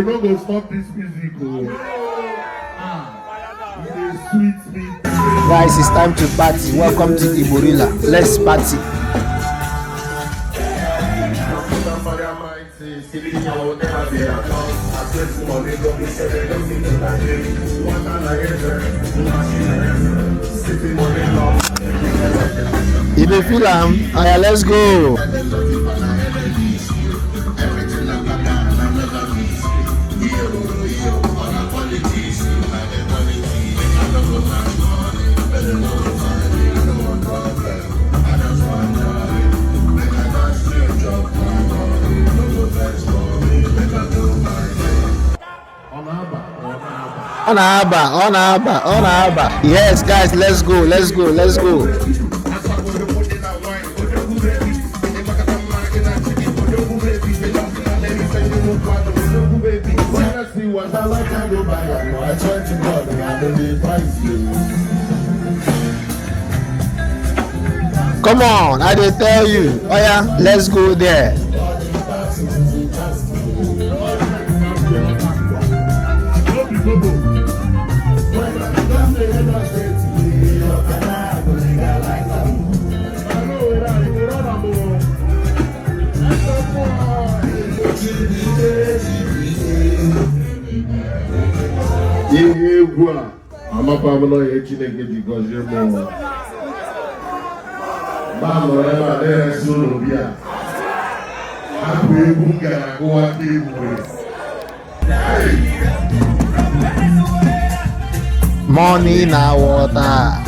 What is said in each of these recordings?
We don't go stop this music. It is sweet me. Guys, it's time to party. Welcome to Igbo. Let's party. If you feel alright, let's go. On Abba. Yes, guys, let's go. Come on, I did tell you. Oh yeah, let's go there. I'm a Pablo Chineke because you're more. Mamma, there is no beer. I'm going to go out with money na water.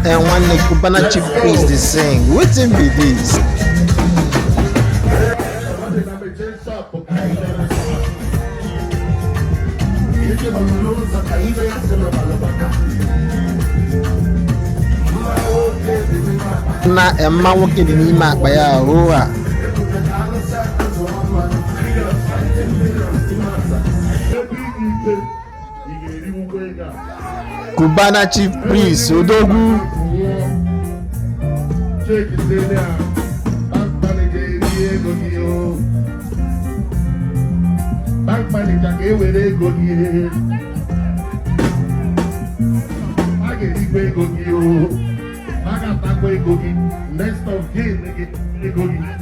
And one Cubana Chief Priest is saying, waiting be this. Na Emma walking in my by a roa. Cubana Chief Priest, Odogu. Bank manager gave away go here. I get it go here. I got that way go here. Next of kin, go here.